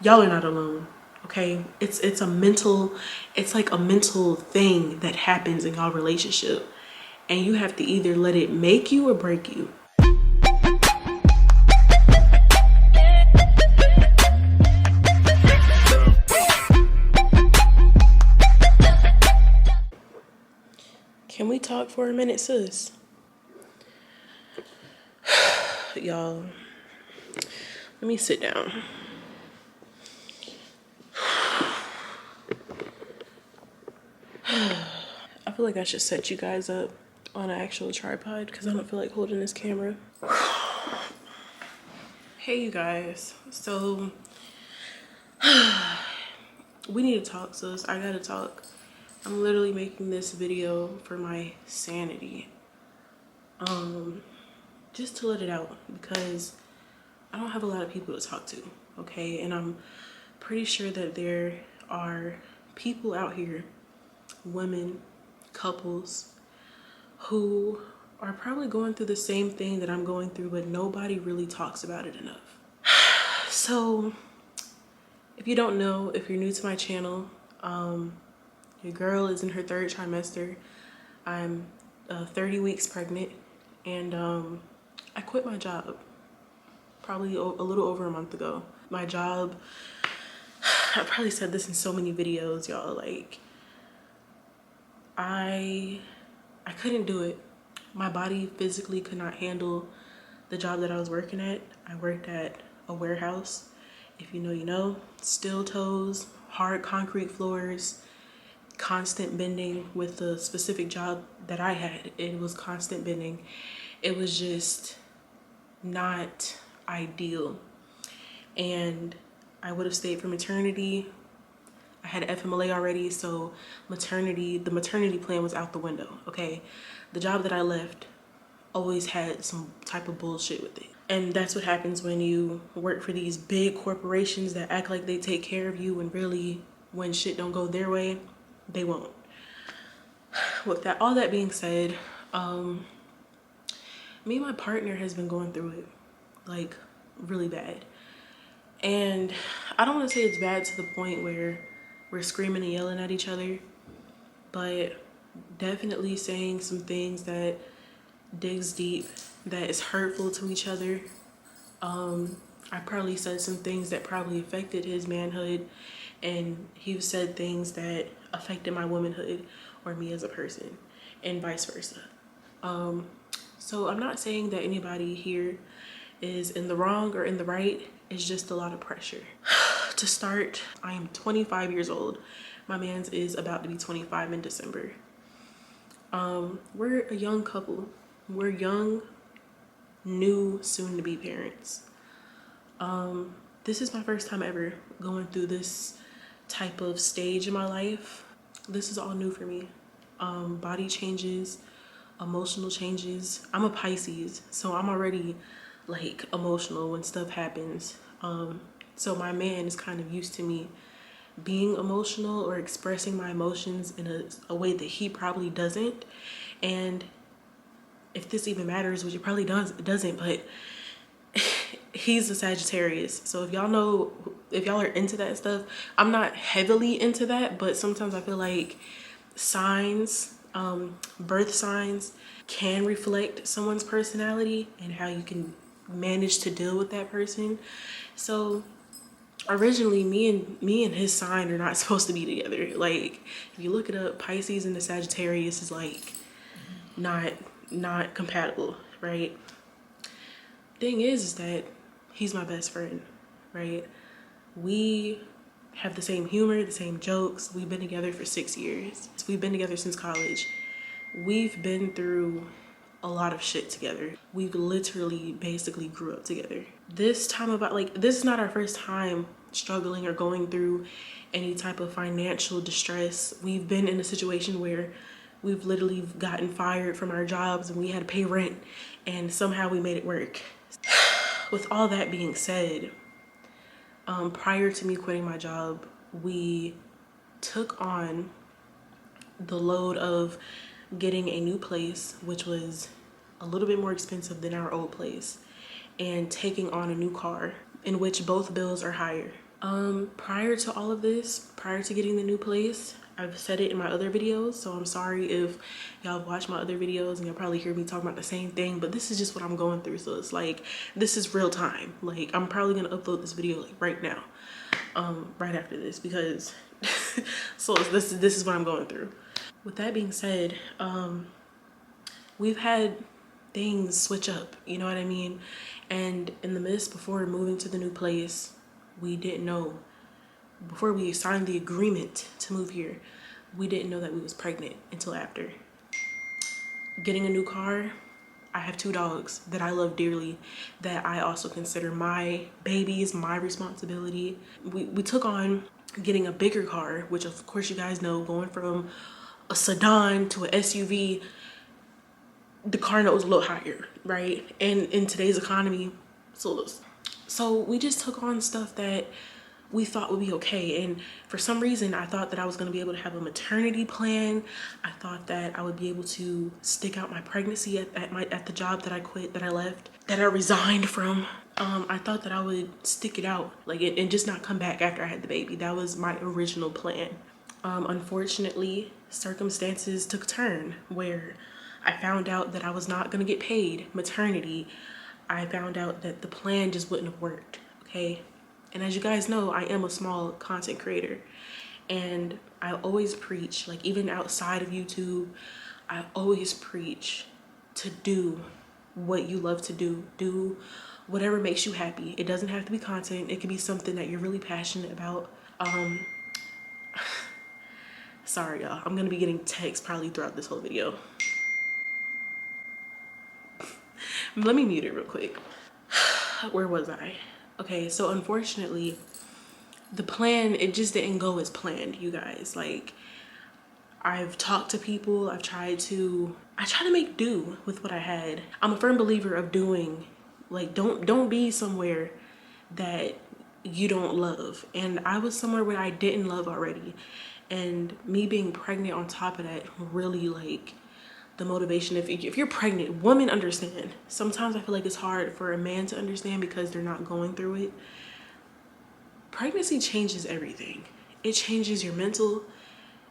y'all are not alone. Okay, it's like a mental thing that happens in y'all relationship, and you have to either let it make you or break you. Can we talk for a minute, sis? Y'all, let me sit down. I feel like I should set you guys up on an actual tripod because I don't feel like holding this camera. Hey, you guys. So, we need to talk, sis. I gotta talk. I'm literally making this video for my sanity. Just to let it out because I don't have a lot of people to talk to, okay? And I'm pretty sure that there are people out here, women, couples, who are probably going through the same thing that I'm going through, but nobody really talks about it enough. So, if you don't know, if you're new to my channel, your girl is in her 3rd trimester. I'm 30 weeks pregnant, and I quit my job probably a little over a month ago. My job, I probably said this in so many videos, y'all, like, I couldn't do it. My body physically could not handle the job that I was working at. I worked at a warehouse. If you know, you know. Steel toes, hard concrete floors, constant bending. With the specific job that I had, it was constant bending. It was just not ideal. And I would have stayed for maternity. I had FMLA already, so the maternity plan was out the window, okay? The job that I left always had some type of bullshit with it. And that's what happens when you work for these big corporations that act like they take care of you, and really, when shit don't go their way, they won't. With that, all that being said, me and my partner has been going through it, like, really bad. And I don't want to say it's bad to the point where we're screaming and yelling at each other, but definitely saying some things that digs deep, that is hurtful to each other. I probably said some things that probably affected his manhood, and he said things that affected my womanhood or me as a person, and vice versa. So I'm not saying that anybody here is in the wrong or in the right. It's just a lot of pressure. To start, I am 25 years old. My man's is about to be 25 in December. We're a young couple. We're young, new, soon-to-be parents. This is my first time ever going through this type of stage in my life. This is all new for me. Body changes, emotional changes. I'm a Pisces, so I'm already like emotional when stuff happens. So my man is kind of used to me being emotional or expressing my emotions in a way that he probably doesn't. And if this even matters, which it probably doesn't, but he's a Sagittarius. So if y'all are into that stuff, I'm not heavily into that, but sometimes I feel like signs, birth signs can reflect someone's personality and how you can manage to deal with that person. So originally me and his sign are not supposed to be together. Like, if you look it up, Pisces and the Sagittarius is like not compatible, right? Thing is that he's my best friend, right? We have the same humor, the same jokes. We've been together for 6 years. We've been together since college. We've been through a lot of shit together. We've literally basically grew up together. This time about, like, this is not our first time struggling or going through any type of financial distress. We've been in a situation where we've literally gotten fired from our jobs and we had to pay rent, and somehow we made it work. With all that being said, prior to me quitting my job, we took on the load of getting a new place, which was a little bit more expensive than our old place, and taking on a new car in which both bills are higher. Prior to all of this, prior to getting the new place, I've said it in my other videos, so I'm sorry if y'all watch my other videos and you'll probably hear me talking about the same thing, but this is just what I'm going through. So it's like, this is real time. Like, I'm probably gonna upload this video like right now, right after this, because so this is what I'm going through. With that being said, we've had things switch up, you know what I mean? And in the midst, before moving to the new place, we didn't know, before we signed the agreement to move here, we didn't know that we was pregnant until after. Getting a new car, I have 2 dogs that I love dearly, that I also consider my babies, my responsibility. We took on getting a bigger car, which of course you guys know, going from a sedan to an SUV, the car note was a little higher, right? And in today's economy, so we just took on stuff that we thought would be okay. And for some reason, I thought that I was going to be able to have a maternity plan. I thought that I would be able to stick out my pregnancy at the job that I quit, that I left, that I resigned from. I thought that I would stick it out, like, and just not come back after I had the baby. That was my original plan. Unfortunately, circumstances took a turn where I found out that I was not going to get paid maternity. I found out that the plan just wouldn't have worked, okay? And as you guys know, I am a small content creator, and I always preach, like, even outside of YouTube, I always preach to do what you love to do. Do whatever makes you happy. It doesn't have to be content. It could be something that you're really passionate about. Sorry, y'all. I'm gonna be getting texts probably throughout this whole video. Let me mute it real quick. Where was I? Okay, so unfortunately, the plan, it just didn't go as planned, you guys. Like, I've talked to people, I try to make do with what I had. I'm a firm believer of doing, like, don't be somewhere that you don't love. And I was somewhere where I didn't love already. And me being pregnant on top of that, really, like, the motivation. If you're pregnant, women understand. Sometimes I feel like it's hard for a man to understand because they're not going through it. Pregnancy changes everything. It changes your mental,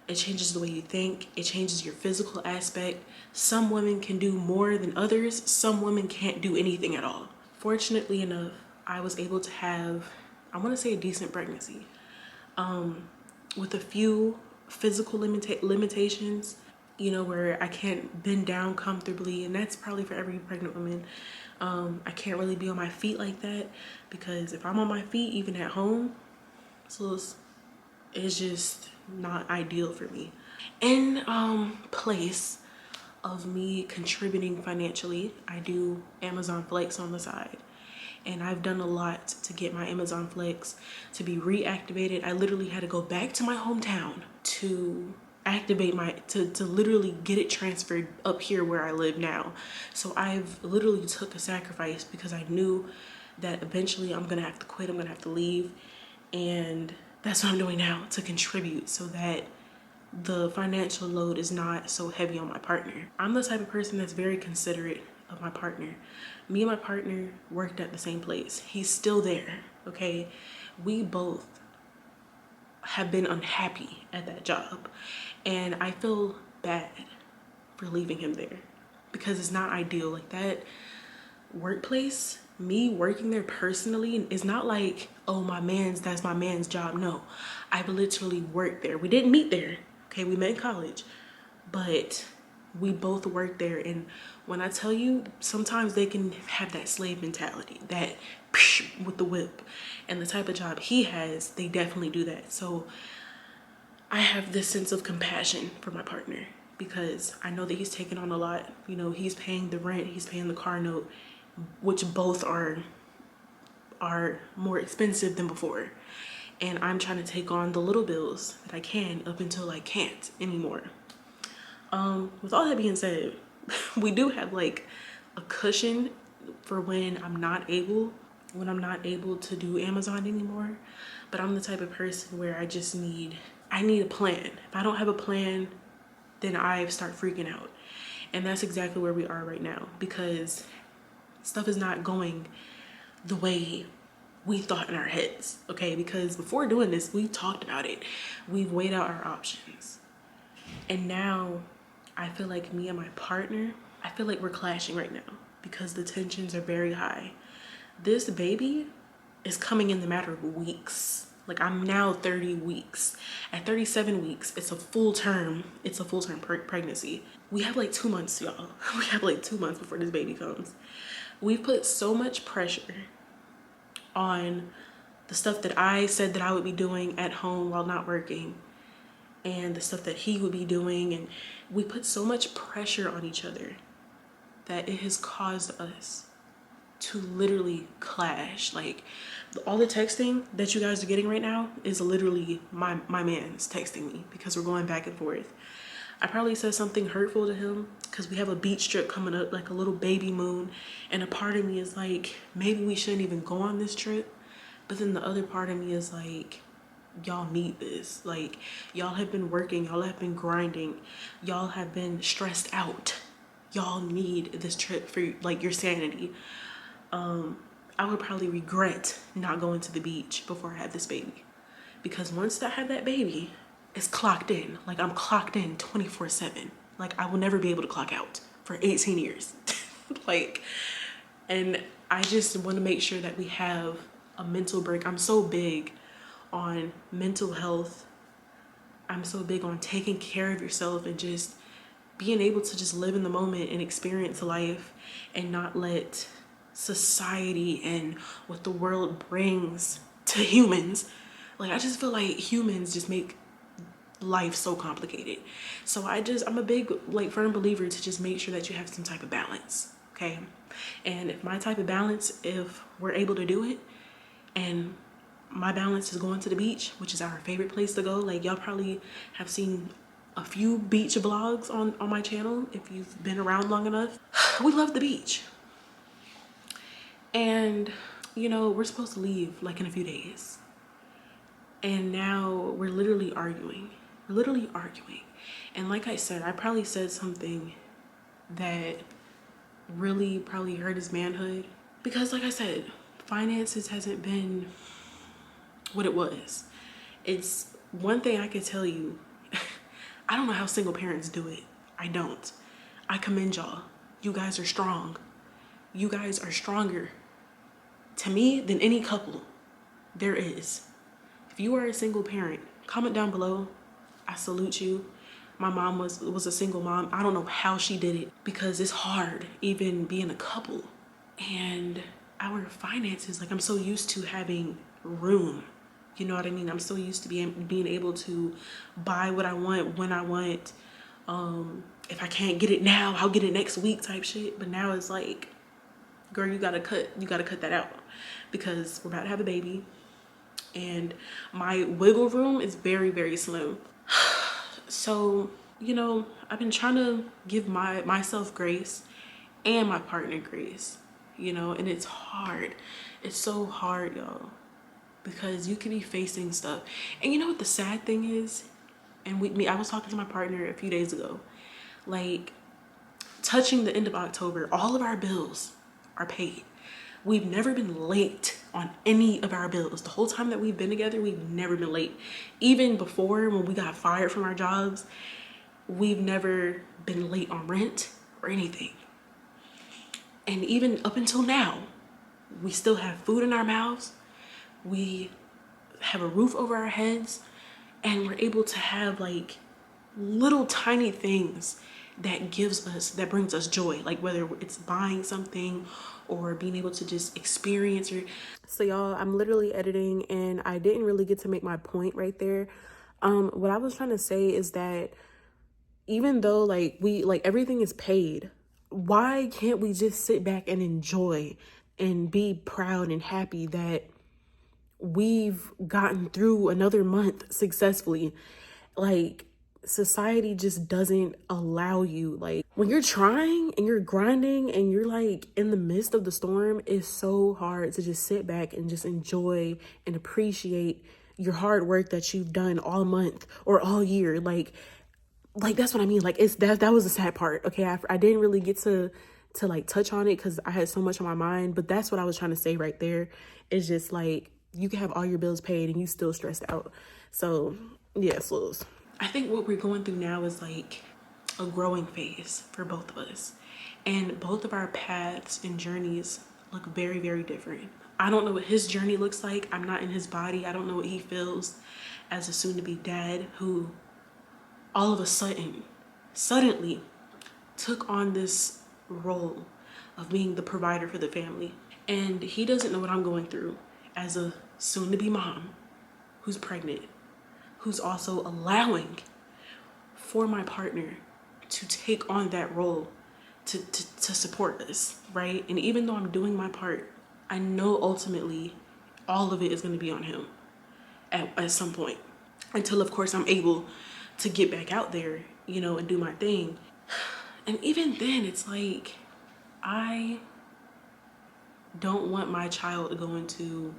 it changes the way you think, it changes your physical aspect. Some women can do more than others. Some women can't do anything at all. Fortunately enough, I was able to have, I want to say, a decent pregnancy, with a few physical limitations, you know, where I can't bend down comfortably, and that's probably for every pregnant woman. I can't really be on my feet like that, because if I'm on my feet, even at home, so it's just not ideal for me. In place of me contributing financially, I do Amazon Flex on the side. And I've done a lot to get my Amazon Flex to be reactivated. I literally had to go back to my hometown to activate to literally get it transferred up here where I live now. So I've literally took a sacrifice because I knew that eventually I'm gonna have to quit, I'm gonna have to leave. And that's what I'm doing now, to contribute so that the financial load is not so heavy on my partner. I'm the type of person that's very considerate of my partner. Me and my partner worked at the same place. He's still there, okay? We both have been unhappy at that job, and I feel bad for leaving him there because it's not ideal. Like, that workplace, me working there personally, is not like, oh, that's my man's job. No, I've literally worked there. We didn't meet there, okay? We met in college, but we both worked there. And when I tell you, sometimes they can have that slave mentality, that with the whip. And the type of job he has, they definitely do that. So I have this sense of compassion for my partner because I know that he's taken on a lot. You know, he's paying the rent, he's paying the car note, which both are more expensive than before. And I'm trying to take on the little bills that I can up until I can't anymore. With all that being said, we do have like a cushion for when I'm not able to do Amazon anymore. But I'm the type of person where I need a plan. If I don't have a plan, then I start freaking out. And that's exactly where we are right now, because stuff is not going the way we thought in our heads, okay? Because before doing this, we talked about it. We've weighed out our options. And now I feel like me and my partner, I feel like we're clashing right now because the tensions are very high. This baby is coming in the matter of weeks. Like, I'm now 30 weeks. At 37 weeks, it's a full term pregnancy. We have like 2 months, y'all. We have like 2 months before this baby comes. We've put so much pressure on the stuff that I said that I would be doing at home while not working, and the stuff that he would be doing, and we put so much pressure on each other that it has caused us to literally clash. Like, all the texting that you guys are getting right now is literally my man's texting me because we're going back and forth. I probably said something hurtful to him because we have a beach trip coming up, like a little baby moon, and a part of me is like, maybe we shouldn't even go on this trip. But then the other part of me is like, y'all need this. Like, y'all have been working, y'all have been grinding, y'all have been stressed out. Y'all need this trip for like your sanity. I would probably regret not going to the beach before I had this baby, because once I had that baby, it's clocked in. Like, I'm clocked in 24/7. Like, I will never be able to clock out for 18 years. Like, and I just want to make sure that we have a mental break. I'm so big on mental health. I'm so big on taking care of yourself and just being able to just live in the moment and experience life and not let society and what the world brings to humans. Like, I just feel like humans just make life so complicated. So I'm a big, like, firm believer to just make sure that you have some type of balance, okay? And if my type of balance, if we're able to do it, and my balance is going to the beach, which is our favorite place to go. Like, y'all probably have seen a few beach vlogs on my channel if you've been around long enough. We love the beach. And, you know, we're supposed to leave like in a few days. And now we're literally arguing. We're literally arguing. And like I said, I probably said something that really probably hurt his manhood. Because like I said, finances hasn't been what it was. It's one thing I could tell you. I don't know how single parents do it. I don't. I commend y'all. You guys are strong. You guys are stronger to me than any couple there is. If you are a single parent, comment down below. I salute you. My mom was a single mom. I don't know how she did it, because it's hard even being a couple. And our finances, like, I'm so used to having room. You know what I mean? I'm so used to being able to buy what I want when I want. If I can't get it now, I'll get it next week type shit. But now it's like, girl, you gotta cut that out, because we're about to have a baby and my wiggle room is very, very slim. So, you know, I've been trying to give myself grace and my partner grace, you know, and it's hard. It's so hard, y'all, because you could be facing stuff. And you know what the sad thing is? And I was talking to my partner a few days ago, like, touching the end of October, all of our bills are paid. We've never been late on any of our bills. The whole time that we've been together, we've never been late. Even before, when we got fired from our jobs, we've never been late on rent or anything. And even up until now, we still have food in our mouths. We have a roof over our heads, and we're able to have like little tiny things that brings us joy, like whether it's buying something or being able to just experience. So y'all, I'm literally editing and I didn't really get to make my point right there. What I was trying to say is that even though like everything is paid, why can't we just sit back and enjoy and be proud and happy that we've gotten through another month successfully? Like, society just doesn't allow you. Like, when you're trying and you're grinding and you're like in the midst of the storm, it's so hard to just sit back and just enjoy and appreciate your hard work that you've done all month or all year. Like that's what I mean. Like, that was the sad part. Okay, I didn't really get to to like touch on it because I had so much on my mind. But that's what I was trying to say right there. It's just like, you can have all your bills paid and you still stressed out. So yeah, Slows. I think what we're going through now is like a growing phase for both of us. And both of our paths and journeys look very, very different. I don't know what his journey looks like. I'm not in his body. I don't know what he feels as a soon-to-be dad who all of a suddenly took on this role of being the provider for the family. And he doesn't know what I'm going through as a soon-to-be mom who's pregnant, who's also allowing for my partner to take on that role to support us, right? And even though I'm doing my part, I know ultimately all of it is going to be on him at some point, until of course I'm able to get back out there, you know, and do my thing. And even then, it's like, I don't want my child to go into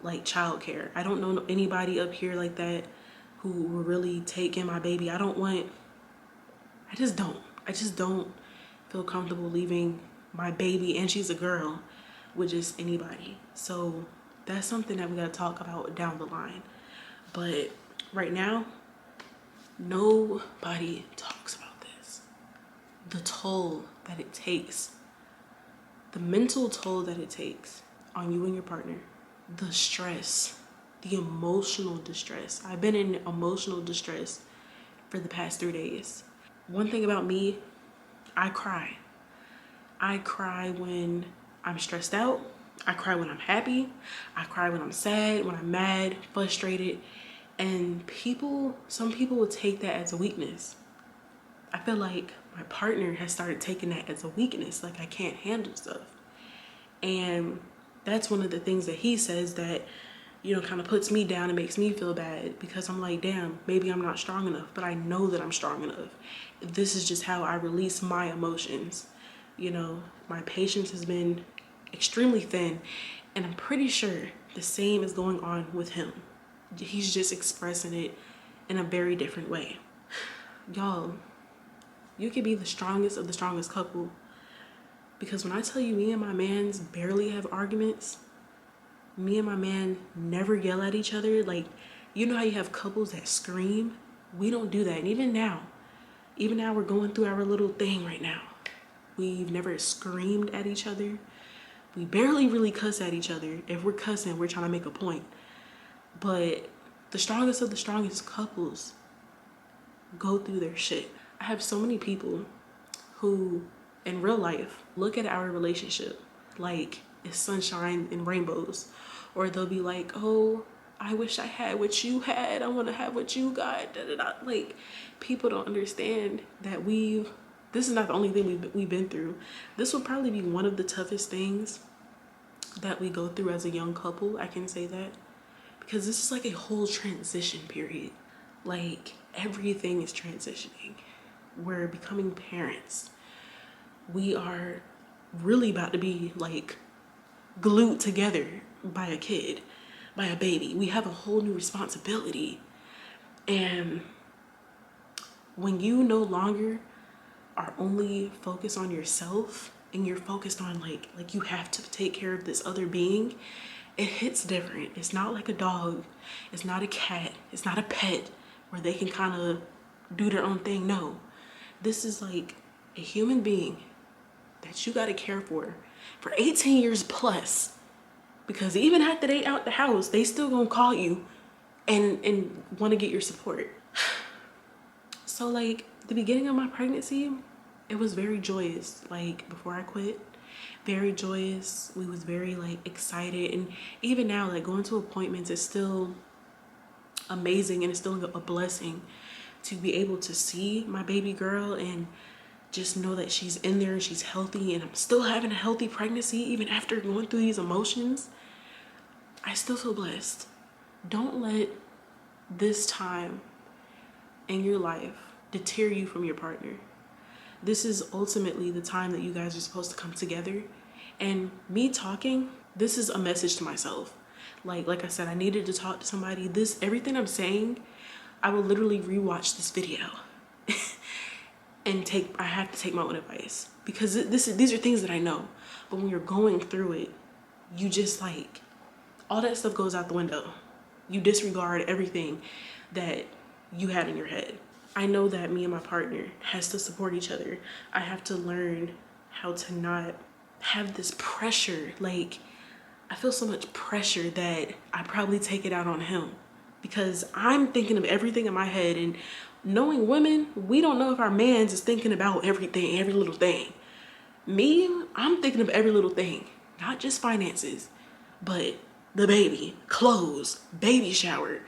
like childcare. I don't know anybody up here like that who will really take in my baby. I just don't feel comfortable leaving my baby, and she's a girl, with just anybody. So that's something that we gotta talk about down the line. But right now, nobody talks about this. The toll that it takes, the mental toll that it takes on you and your partner, the stress, the emotional distress. I've been in emotional distress for the past 3 days. One thing about me, I cry. I cry when I'm stressed out. I cry when I'm happy. I cry when I'm sad, when I'm mad, frustrated. And some people will take that as a weakness. I feel like my partner has started taking that as a weakness, like I can't handle stuff. And that's one of the things that he says that, you know, kind of puts me down and makes me feel bad, because I'm like, damn, maybe I'm not strong enough, but I know that I'm strong enough. This is just how I release my emotions. You know, my patience has been extremely thin, and I'm pretty sure the same is going on with him. He's just expressing it in a very different way. Y'all, you could be the strongest of the strongest couple, because when I tell you, me and my mans barely have arguments. Me and my man never yell at each other. Like, you know how you have couples that scream? We don't do that. And even now we're going through our little thing right now. We've never screamed at each other. We barely really cuss at each other. If we're cussing, we're trying to make a point. But the strongest of the strongest couples go through their shit. I have so many people who, in real life, look at our relationship like it's sunshine and rainbows. Or they'll be like, oh, I wish I had what you had. I want to have what you got. Da, da, da. Like, people don't understand that this is not the only thing we've been through. This will probably be one of the toughest things that we go through as a young couple. I can say that. Because this is like a whole transition period. Like, everything is transitioning. We're becoming parents. We are really about to be like glued together by a kid, by a baby. We have a whole new responsibility. And when you no longer are only focused on yourself, and you're focused on like you have to take care of this other being, it hits different. It's not like a dog. It's not a cat. It's not a pet where they can kind of do their own thing. No, this is like a human being that you got to care for 18 years plus. Because even after they out the house, they still gonna call you and want to get your support. So like the beginning of my pregnancy, it was very joyous. Like before I quit, very joyous. We was very like excited. And even now, like going to appointments is still amazing, and it's still a blessing to be able to see my baby girl and just know that she's in there and she's healthy, and I'm still having a healthy pregnancy even after going through these emotions. I still feel blessed. Don't let this time in your life deter you from your partner. This is ultimately the time that you guys are supposed to come together. And me talking, this is a message to myself. Like I said, I needed to talk to somebody. Everything I'm saying, I will literally rewatch this video and I have to take my own advice, because these are things that I know. But when you're going through it, you just like, all that stuff goes out the window. You disregard everything that you had in your head. I know that me and my partner has to support each other. I have to learn how to not have this pressure. Like, I feel so much pressure that I probably take it out on him, because I'm thinking of everything in my head. And knowing women, we don't know if our man's is thinking about everything, every little thing. Me, I'm thinking of every little thing, not just finances, but the baby, clothes, baby shower,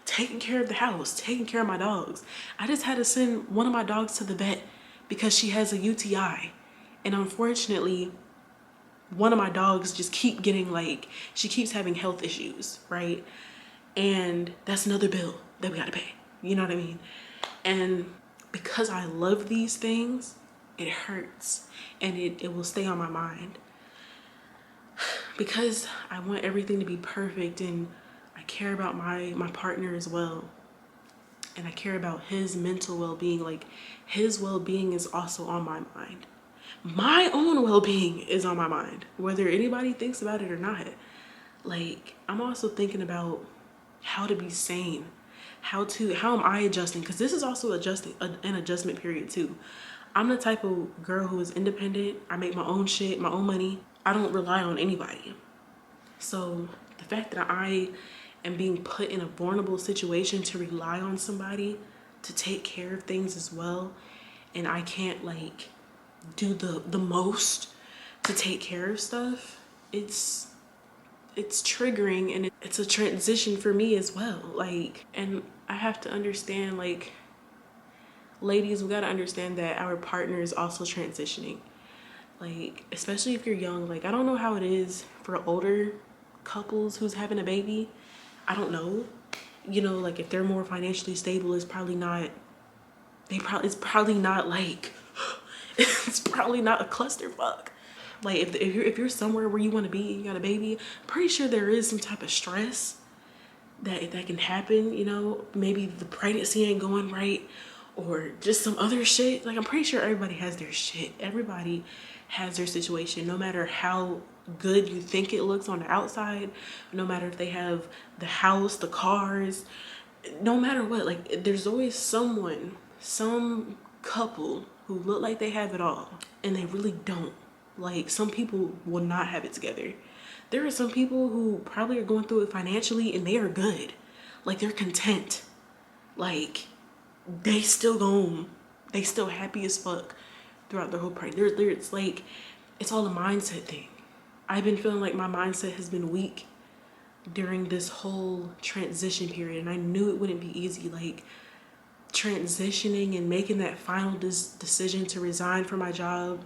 taking care of the house, taking care of my dogs. I just had to send one of my dogs to the vet because she has a UTI. And unfortunately, one of my dogs just she keeps having health issues, right? And that's another bill that we gotta pay. You know what I mean? And because I love these things, it hurts, and it will stay on my mind, because I want everything to be perfect, and I care about my partner as well. And I care about his mental well-being. Like, his well-being is also on my mind. My own well-being is on my mind, whether anybody thinks about it or not. Like, I'm also thinking about how to be sane, how am I adjusting, because this is also an adjustment period too. I'm the type of girl who is independent. I make my own shit, my own money. I don't rely on anybody. So the fact that I am being put in a vulnerable situation to rely on somebody to take care of things as well, and I can't like do the most to take care of stuff, it's triggering, and it's a transition for me as well. Like, and I have to understand, like, ladies, we gotta understand that our partner is also transitioning. Like, especially if you're young. Like, I don't know how it is for older couples who's having a baby. I don't know. You know, like, if they're more financially stable, it's probably not like it's probably not a clusterfuck. Like, if you're somewhere where you want to be, you got a baby, I'm pretty sure there is some type of stress that can happen. You know, maybe the pregnancy ain't going right, or just some other shit. Like, I'm pretty sure everybody has their shit. Everybody has their situation, no matter how good you think it looks on the outside, no matter if they have the house, the cars, no matter what. Like, there's always some couple who look like they have it all, and they really don't. Like, some people will not have it together. There are some people who probably are going through it financially, and they are good. Like, they're content. Like, they still happy as fuck throughout the whole pregnancy. It's like, it's all a mindset thing. I've been feeling like my mindset has been weak during this whole transition period, and I knew it wouldn't be easy. Like, transitioning and making that final decision to resign from my job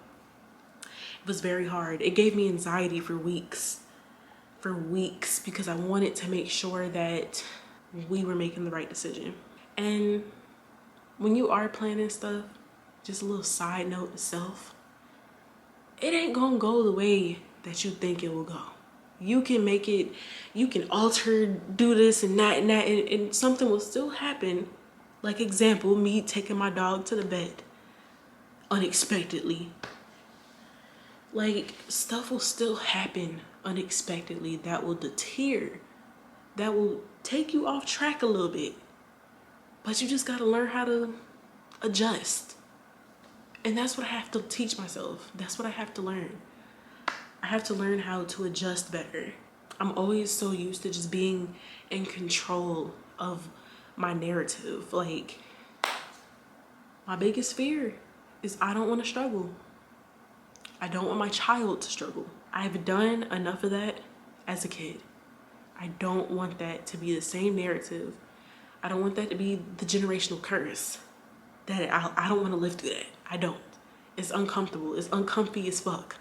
was very hard. It gave me anxiety for weeks, because I wanted to make sure that we were making the right decision. And when you are planning stuff, just a little side note to self, it ain't gonna go the way that you think it will go. You can make it, you can alter, do this and that and something will still happen. Like, example, me taking my dog to the vet unexpectedly. Like, stuff will still happen unexpectedly that will that will take you off track a little bit. But you just gotta learn how to adjust. And that's what I have to teach myself. That's what I have to learn. I have to learn how to adjust better. I'm always so used to just being in control of my narrative. Like, my biggest fear is I don't want to struggle. I don't want my child to struggle. I've done enough of that as a kid. I don't want that to be the same narrative. I don't want that to be the generational curse. That I don't want to live through that. I don't. It's uncomfortable. It's uncomfy as fuck.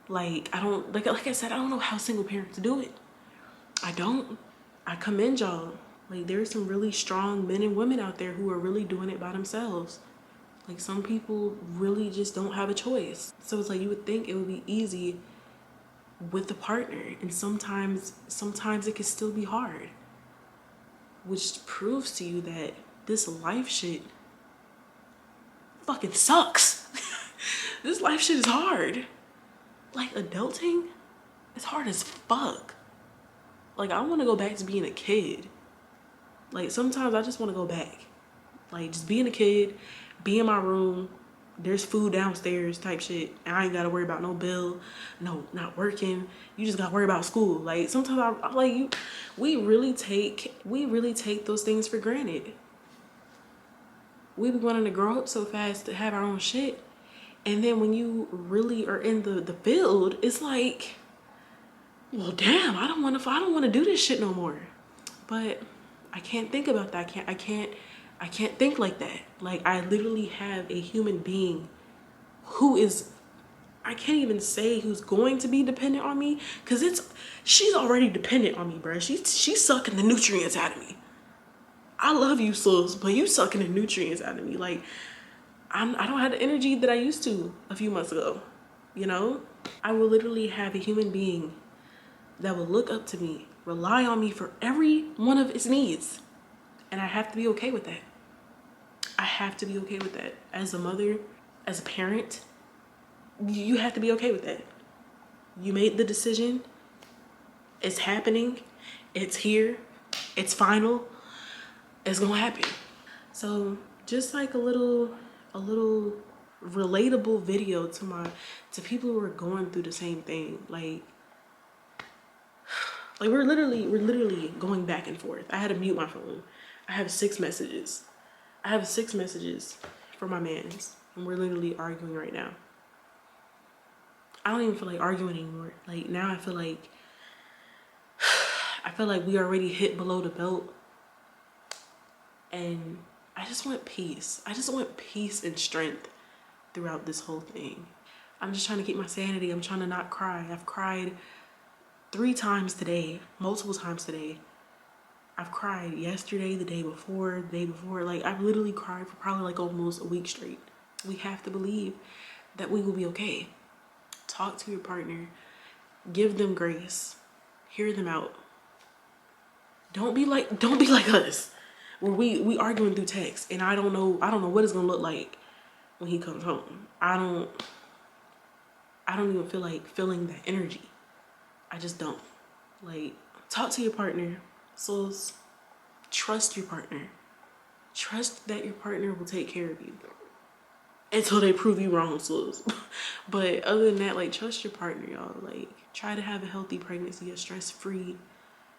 Like, I don't, like I said, I don't know how single parents do it. I don't. I commend y'all. Like, there's some really strong men and women out there who are really doing it by themselves. Like, some people really just don't have a choice. So it's like, you would think it would be easy with a partner, and sometimes it can still be hard, which proves to you that this life shit fucking sucks. This life shit is hard. Like, adulting is hard as fuck. Like, I want to go back to being a kid. Like, sometimes I just want to go back. Like, just being a kid, be in my room, there's food downstairs type shit, and I ain't got to worry about no bill, no, not working. You just got to worry about school. Like, sometimes I'm like, we really take those things for granted. We be wanting to grow up so fast to have our own shit. And then when you really are in the field, it's like, well, damn, I don't want to do this shit no more. But I can't think about that. I can't think like that. Like, I literally have a human being who is, I can't even say who's going to be dependent on me, because she's already dependent on me, bro. She's sucking the nutrients out of me. I love you, sis, but you sucking the nutrients out of me. Like, I don't have the energy that I used to a few months ago, you know? I will literally have a human being that will look up to me, rely on me for every one of its needs. And I have to be okay with that. I have to be okay with that. As a mother, as a parent, you have to be okay with that. You made the decision. It's happening. It's here. It's final. It's gonna happen. So just like a little relatable video to people who are going through the same thing. Like we're literally going back and forth. I had to mute my phone. I have 6 messages. I have 6 messages for my mans, and we're literally arguing right now. I don't even feel like arguing anymore. Like, now I feel like we already hit below the belt, and I just want peace. I just want peace and strength throughout this whole thing. I'm just trying to keep my sanity. I'm trying to not cry. I've cried 3 times today, multiple times today. I've cried yesterday, the day before. Like, I've literally cried for probably like almost a week straight. We have to believe that we will be okay. Talk to your partner. Give them grace. Hear them out. Don't be like us, where we arguing through text, and I don't know what it's gonna look like when he comes home. I don't even feel like feeling that energy. I just don't. Like, talk to your partner. So trust your partner. Trust that your partner will take care of you until they prove you wrong, sis. But other than that, like, trust your partner, y'all. Like, try to have a healthy pregnancy, a stress-free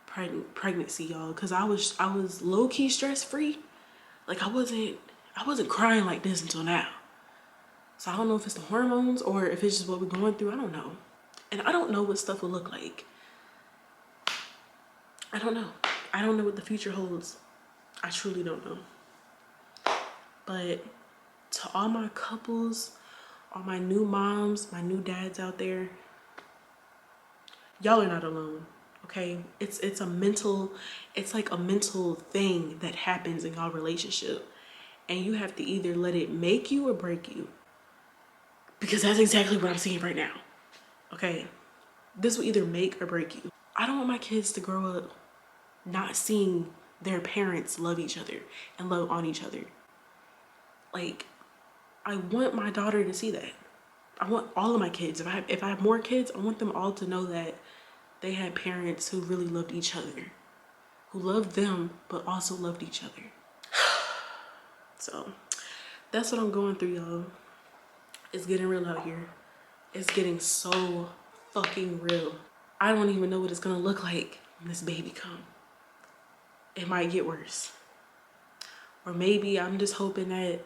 pregnancy, y'all. Because I was low-key stress-free. Like, I wasn't crying like this until now. So I don't know if it's the hormones or if it's just what we're going through. I don't know. And I don't know what stuff will look like. I don't know. I don't know what the future holds. I truly don't know. But to all my couples, all my new moms, my new dads out there, y'all are not alone, okay? It's like a mental thing that happens in y'all relationship. And you have to either let it make you or break you. Because that's exactly what I'm seeing right now, okay? This will either make or break you. I don't want my kids to grow up not seeing their parents love each other and love on each other. Like, I want my daughter to see that. I want all of my kids. If I have more kids, I want them all to know that they had parents who really loved each other, who loved them, but also loved each other. So that's what I'm going through, y'all. It's getting real out here. It's getting so fucking real. I don't even know what it's gonna look like when this baby comes. It might get worse. Or maybe I'm just hoping that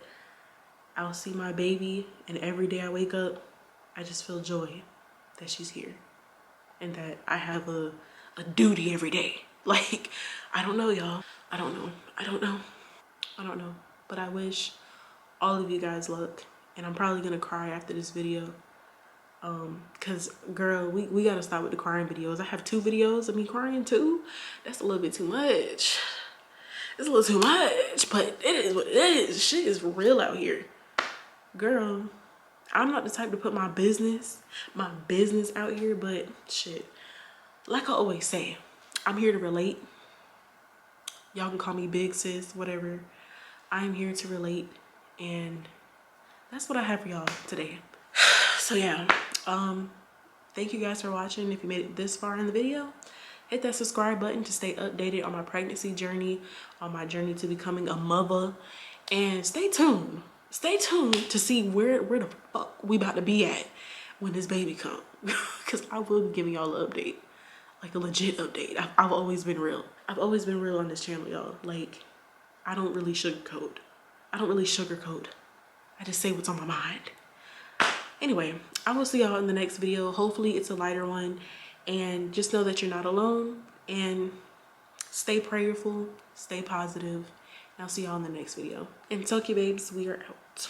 I'll see my baby and every day I wake up, I just feel joy that she's here. And that I have a duty every day. Like, I don't know, y'all. I don't know. But I wish all of you guys luck. And I'm probably gonna cry after this video. Cause girl, we gotta stop with the crying videos. I have 2 videos of me crying too. That's a little bit too much. It's a little too much, but it is what it is. Shit is real out here. Girl, I'm not the type to put my business out here, but shit. Like I always say, I'm here to relate. Y'all can call me big sis, whatever. I'm here to relate, and that's what I have for y'all today. So yeah, thank you guys for watching. If you made it this far in the video, hit that subscribe button to stay updated on my pregnancy journey, on my journey to becoming a mother, and stay tuned. Stay tuned to see where the fuck we about to be at when this baby come, because I will be giving y'all an update, like a legit update. I've always been real. I've always been real on this channel, y'all. Like, I don't really sugarcoat. I just say what's on my mind. Anyway, I will see y'all in the next video. Hopefully it's a lighter one, and just know that you're not alone, and stay prayerful, stay positive, and I'll see y'all in the next video. And Tokyo babes, we are out.